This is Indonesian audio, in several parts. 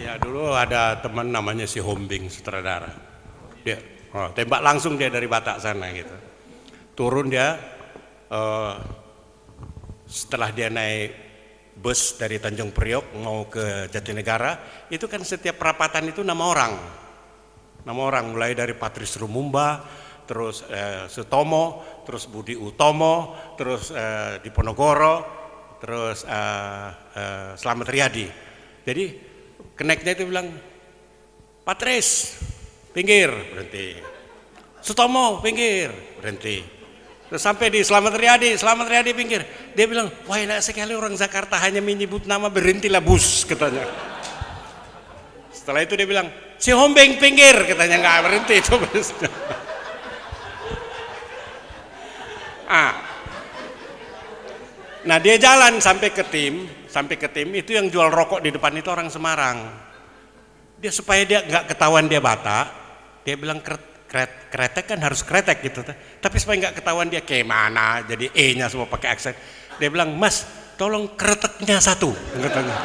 Ya dulu ada teman namanya si Hombing sutradara. Dia tembak langsung dia dari Batak sana gitu. Turun dia setelah dia naik bus dari Tanjung Priok mau ke Jatinegara, itu kan setiap perapatan itu nama orang mulai dari Patris Lumumba, terus Sutomo, terus Budi Utomo, terus Diponegoro, terus Slamet Riyadi. Jadi keneknya itu bilang, Patris pinggir, berhenti. Sutomo pinggir, berhenti. Terus sampai di Slamet Riyadi pinggir. Dia bilang, wah enak sekali orang Jakarta hanya menyebut nama, berhentilah bus, katanya. Setelah itu dia bilang, si Hombeng pinggir, katanya, nggak berhenti itu busnya. Nah dia jalan sampai ke tim itu yang jual rokok di depan itu orang Semarang. Dia supaya dia nggak ketahuan dia Batak, dia bilang kretek kan harus kretek gitu, tapi supaya nggak ketahuan dia kayak mana, jadi E-nya semua pakai aksen. Dia bilang, Mas, tolong kreteknya satu, katanya.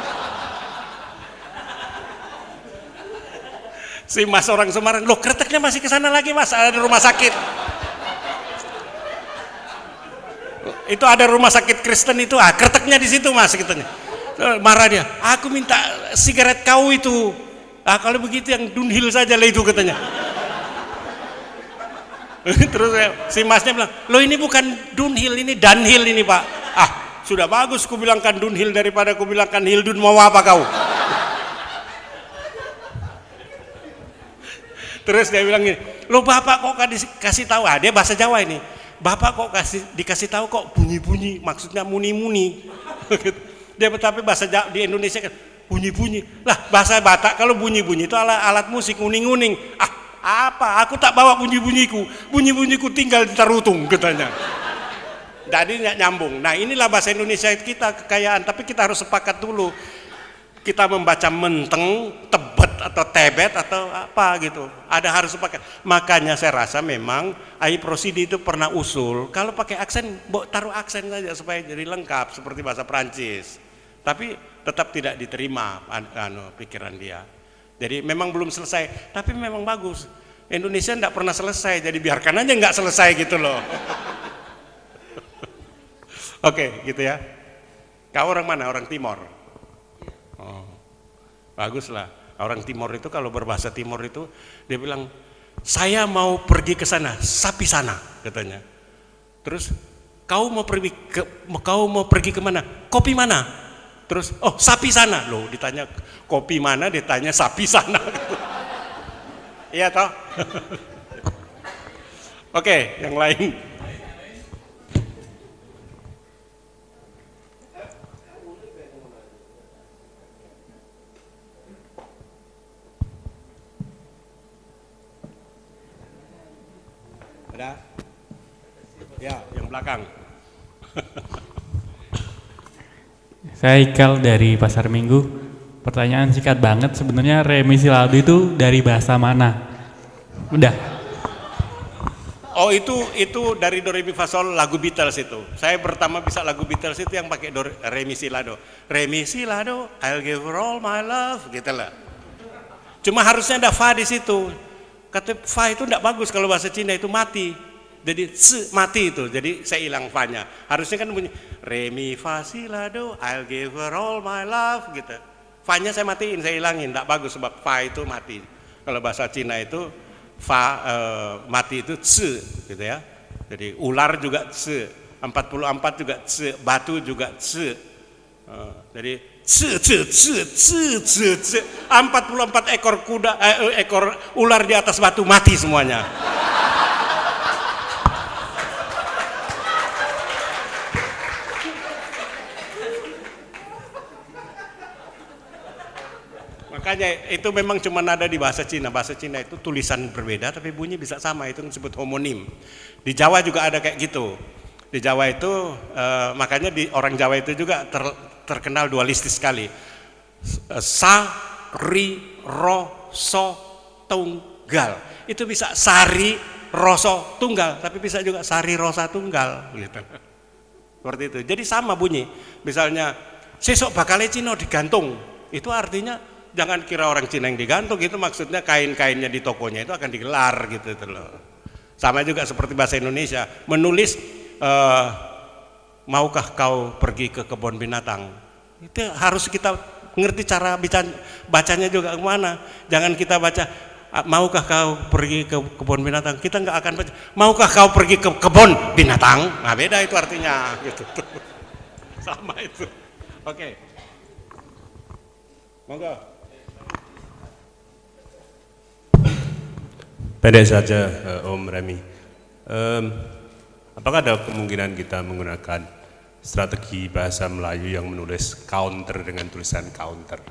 Si Mas orang Semarang, loh kreteknya masih ke sana lagi Mas, ada di rumah sakit. Itu ada rumah sakit Kristen itu, kreteknya di situ Mas, katanya. Marah dia, aku minta sigaret kau itu. Kalau begitu yang Dunhill saja lah itu, katanya. Terus si Masnya bilang, loh ini bukan Dunhill, ini Dunhill ini Pak. Sudah bagus ku bilangkan Dunhill daripada ku bilangkan Hildun, mau apa kau? Terus dia bilang gini, loh Bapak kok kasih tahu? Dia bahasa Jawa ini. Bapak kok dikasih tahu kok bunyi-bunyi, maksudnya muni-muni. Dia tapi bahasa Jawa di Indonesia kan bunyi-bunyi. Lah bahasa Batak kalau bunyi-bunyi itu alat musik, nguning-nguning. Apa? Aku tak bawa bunyi-bunyiku tinggal di Tarutung, katanya. Jadi nyambung. Nah inilah bahasa Indonesia kita kekayaan, tapi kita harus sepakat dulu. Kita membaca menteng, tebet atau tebet atau apa gitu. Ada harus sepakat. Makanya saya rasa memang AI Prosidi itu pernah usul kalau pakai aksen, taruh aksen saja supaya jadi lengkap seperti bahasa Prancis. Tapi tetap tidak diterima pikiran dia. Jadi memang belum selesai, tapi memang bagus. Indonesia tidak pernah selesai, jadi biarkan aja nggak selesai gitu loh. Oke, gitu ya. Kau orang mana? Orang Timor. Oh, bagus lah. Orang Timor itu kalau berbahasa Timor itu dia bilang, saya mau pergi ke sana, sapi sana, katanya. Terus kau mau pergi ke mana? Kopi mana? Terus, oh sapi sana. Loh ditanya kopi mana, ditanya sapi sana. Iya toh? Oke, yang lain. Ada? Ya, yang belakang. Saya Ikal dari Pasar Minggu. Pertanyaan singkat banget, sebenarnya remisi lado itu dari bahasa mana? Udah. Oh itu dari Do Re Mi Fa Sol lagu Beatles itu. Saya pertama bisa lagu Beatles itu yang pakai remisi lado. Remisi lado, I'll give her all my love, gitu lah. Cuma harusnya ada fa di situ. Kata fa itu enggak bagus kalau bahasa Cina itu mati. Jadi mati itu, jadi saya hilang fa-nya. Harusnya kan bunyi re mi fa si la do, I'll give her all my love gitu. Fa-nya saya matiin, saya hilangin, enggak bagus sebab fa itu mati. Kalau bahasa Cina itu fa mati itu tse gitu ya. Jadi ular juga tse, 44 juga tse, batu juga tse. Jadi tse 44 ekor kuda ekor ular di atas batu mati semuanya. Makanya itu memang cuma ada di bahasa Cina. Bahasa Cina itu tulisan berbeda tapi bunyi bisa sama, itu disebut homonim. Di Jawa juga ada kayak gitu. Di Jawa itu makanya di orang Jawa itu juga terkenal dualistis sekali. Sa, ri, ro, so, tunggal. Itu bisa sari, roso, tunggal, tapi bisa juga sari, rosa, tunggal gitu. Seperti itu. Jadi sama bunyi. Misalnya sesok bakal Cino digantung. Itu artinya Jangan kira orang Cina yang digantung, itu maksudnya kain-kainnya di tokonya itu akan digelar gitu itu loh. Sama juga seperti bahasa Indonesia, menulis maukah kau pergi ke kebun binatang, itu harus kita ngerti cara bacanya juga kemana. Jangan kita baca maukah kau pergi ke kebun binatang, kita nggak akan baca maukah kau pergi ke kebun binatang. Nah beda itu artinya gitu. Sama itu. Oke. Monggo. Pendek saja Om Remi. Apakah ada kemungkinan kita menggunakan strategi bahasa Melayu yang menulis counter dengan tulisan counter?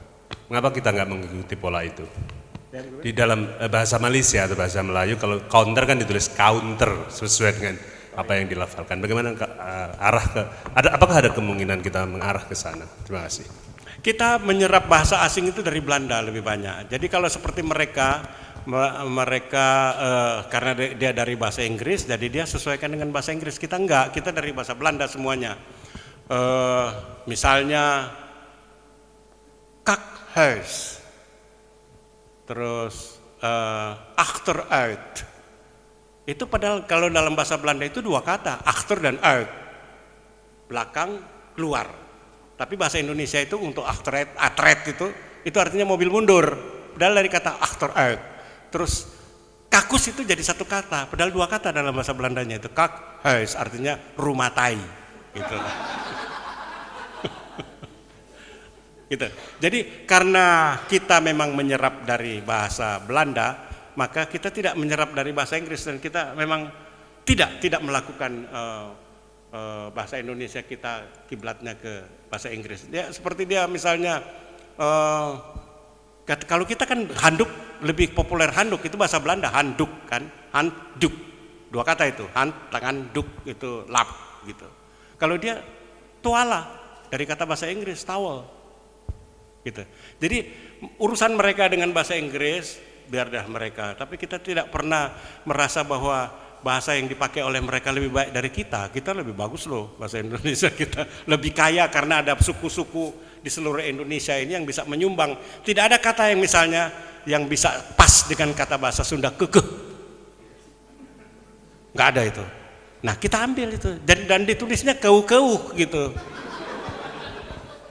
Mengapa kita nggak mengikuti pola itu? Di dalam bahasa Malaysia atau bahasa Melayu, kalau counter kan ditulis counter sesuai dengan apa yang dilafalkan. Bagaimana apakah ada kemungkinan kita mengarah ke sana? Terima kasih. Kita menyerap bahasa asing itu dari Belanda lebih banyak. Jadi kalau seperti mereka karena dia dari bahasa Inggris, jadi dia sesuaikan dengan bahasa Inggris. Kita enggak, kita dari bahasa Belanda semuanya. Misalnya kakhuis, terus achteruit, itu padahal kalau dalam bahasa Belanda itu dua kata, achter dan uit, belakang keluar. Tapi bahasa Indonesia itu untuk achteruit itu artinya mobil mundur, padahal dari kata achteruit. Terus kakus itu jadi satu kata, padahal dua kata dalam bahasa Belandanya, itu kakhuis artinya rumah tai gitu. Gitu. Jadi karena kita memang menyerap dari bahasa Belanda, maka kita tidak menyerap dari bahasa Inggris, dan kita memang tidak melakukan bahasa Indonesia kita kiblatnya ke bahasa Inggris. Ya seperti dia misalnya kalau kita kan handuk, lebih populer handuk itu bahasa Belanda, handuk kan, handuk, dua kata itu, hand tangan, duk itu lap gitu. Kalau dia tuala dari kata bahasa Inggris towel gitu. Jadi urusan mereka dengan bahasa Inggris biar dah mereka, tapi kita tidak pernah merasa bahwa bahasa yang dipakai oleh mereka lebih baik dari kita. Kita lebih bagus loh bahasa Indonesia, kita lebih kaya karena ada suku-suku di seluruh Indonesia ini yang bisa menyumbang. Tidak ada kata yang misalnya yang bisa pas dengan kata bahasa Sunda kekeh, nggak ada itu. Nah kita ambil itu dan ditulisnya keuh-keuh gitu,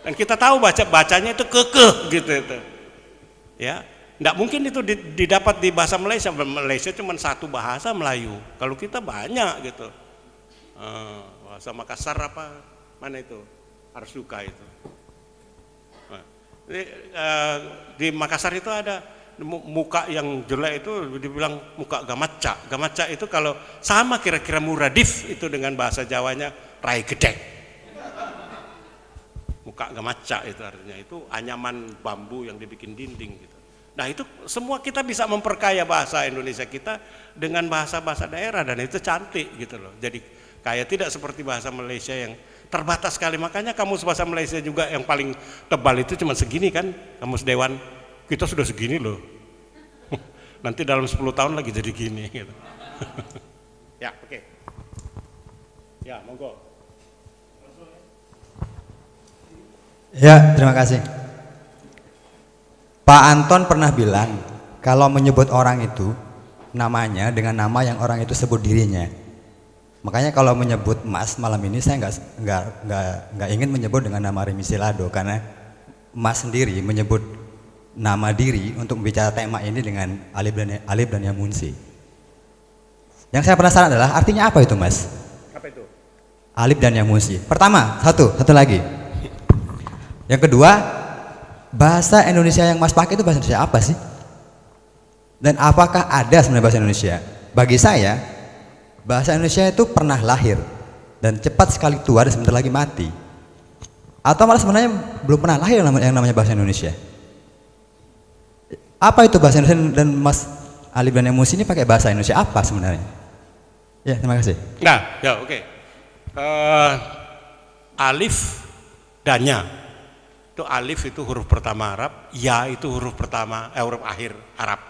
dan kita tahu bacanya itu kekeh gitu itu. Ya, nggak mungkin itu didapat di bahasa Malaysia. Malaysia cuma satu bahasa Melayu, kalau kita banyak gitu. Bahasa Makassar apa mana itu harus suka itu. Di Makassar itu ada muka yang jelek itu dibilang muka gamaca. Gamaca itu kalau sama kira-kira muradif itu dengan bahasa Jawanya rai gedek. Muka gamaca itu artinya itu anyaman bambu yang dibikin dinding gitu. Nah itu semua kita bisa memperkaya bahasa Indonesia kita dengan bahasa-bahasa daerah, dan itu cantik gitu loh. Jadi kayak tidak seperti bahasa Malaysia yang terbatas sekali. Makanya kamus bahasa Malaysia juga yang paling tebal itu cuma segini kan, kamus Dewan. Kita sudah segini loh. Nanti dalam 10 tahun lagi jadi gini gitu. Ya, oke. Ya, monggo. Ya, terima kasih. Pak Anton pernah bilang kalau menyebut orang itu namanya dengan nama yang orang itu sebut dirinya. Makanya kalau menyebut Mas malam ini saya nggak ingin menyebut dengan nama Remi Silado, karena Mas sendiri menyebut nama diri untuk membicara tema ini dengan Alif dan Yamunsi. Yang saya penasaran adalah artinya apa itu Mas? Apa itu? Alif dan Yamunsi. Pertama, satu lagi. Yang kedua, bahasa Indonesia yang Mas pakai itu bahasa Indonesia apa sih? Dan apakah ada sebenarnya bahasa Indonesia? Bagi saya, bahasa Indonesia itu pernah lahir dan cepat sekali tua dan sebentar lagi mati. Atau malah sebenarnya belum pernah lahir yang namanya bahasa Indonesia. Apa itu bahasa Indonesia, dan Mas Alif dan Yamunsi ini pakai bahasa Indonesia apa sebenarnya? Ya, terima kasih. Nah, ya oke. Alif dan ya. Itu alif itu huruf pertama Arab, ya itu huruf pertama huruf akhir Arab.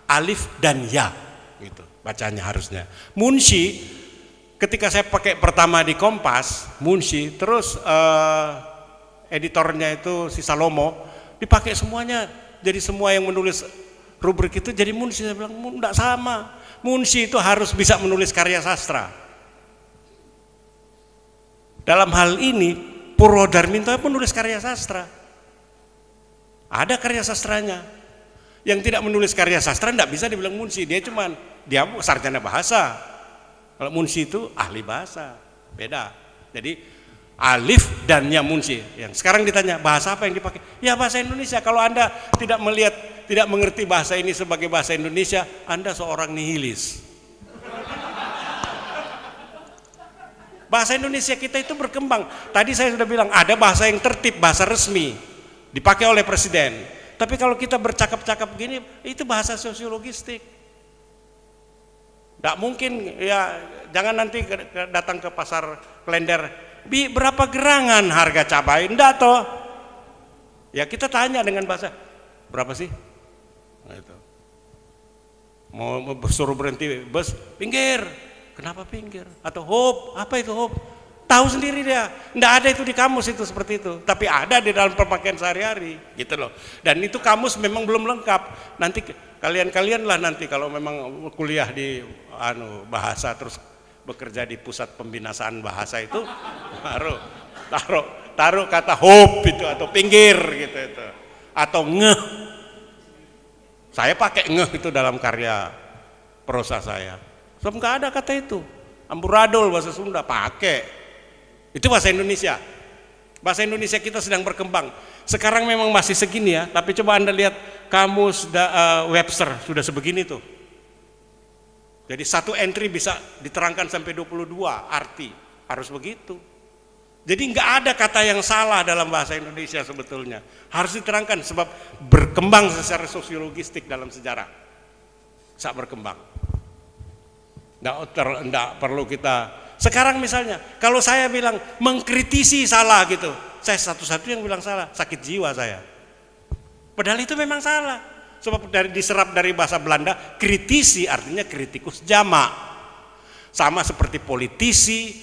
Alif dan ya gitu bacanya harusnya. Munshi, ketika saya pakai pertama di Kompas, Munshi, terus editornya itu si Salomo, dipakai semuanya Jadi semua yang menulis rubrik itu jadi munsi. Saya bilang, enggak sama. Munsi itu harus bisa menulis karya sastra. Dalam hal ini, Purwodarminto pun menulis karya sastra. Ada karya sastranya. Yang tidak menulis karya sastra enggak bisa dibilang munsi. Dia sarjana bahasa. Kalau munsi itu ahli bahasa. Beda. Jadi alif dan ya munsi. Yang sekarang ditanya bahasa apa yang dipakai? Ya bahasa Indonesia. Kalau Anda tidak mengerti bahasa ini sebagai bahasa Indonesia, Anda seorang nihilis. Bahasa Indonesia kita itu berkembang. Tadi saya sudah bilang ada bahasa yang tertib, bahasa resmi dipakai oleh presiden. Tapi kalau kita bercakap-cakap gini, itu bahasa sosiologistik. Tidak mungkin ya, jangan nanti datang ke pasar Klender, berapa gerangan harga cabai? Enggak toh. Ya kita tanya dengan bahasa, berapa sih? Nah, itu. Mau suruh berhenti bus, pinggir. Kenapa pinggir? Atau hop, apa itu hop? Tahu sendiri dia. Enggak ada itu di kamus itu seperti itu. Tapi ada di dalam pemakaian sehari-hari, gitu loh. Dan itu kamus memang belum lengkap. Nanti kalian lah nanti kalau memang kuliah di bahasa terus bekerja di pusat pembinasaan bahasa itu baru taruh kata hop itu atau pinggir gitu itu. Atau ngeh. Saya pakai ngeh itu dalam karya prosa saya. Sebab nggak ada kata itu. Amburadul bahasa Sunda pakai. Itu bahasa Indonesia. Bahasa Indonesia kita sedang berkembang. Sekarang memang masih segini ya, tapi coba Anda lihat kamus Webster sudah sebegini tuh. Jadi satu entry bisa diterangkan sampai 22 arti. Harus begitu. Jadi nggak ada kata yang salah dalam bahasa Indonesia sebetulnya. Harus diterangkan sebab berkembang secara sosiologistik dalam sejarah. Saat berkembang. Nggak perlu kita. Sekarang misalnya, kalau saya bilang mengkritisi salah gitu, saya satu-satu yang bilang salah, sakit jiwa saya. Padahal itu memang salah. Sebab diserap dari bahasa Belanda, kritisi artinya kritikus jamak. Sama seperti politisi,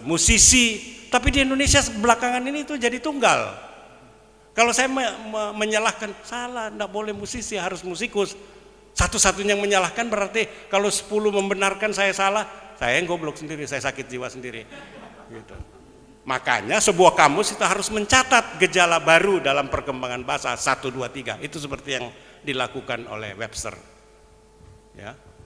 musisi. Tapi di Indonesia belakangan ini itu jadi tunggal. Kalau saya menyalahkan, salah, enggak boleh musisi, harus musikus. Satu-satunya yang menyalahkan berarti kalau 10 membenarkan saya salah, saya yang goblok sendiri, saya sakit jiwa sendiri. Gitu. Makanya sebuah kamus itu harus mencatat gejala baru dalam perkembangan bahasa 1, 2, 3. Itu seperti yang dilakukan oleh Webster. Ya.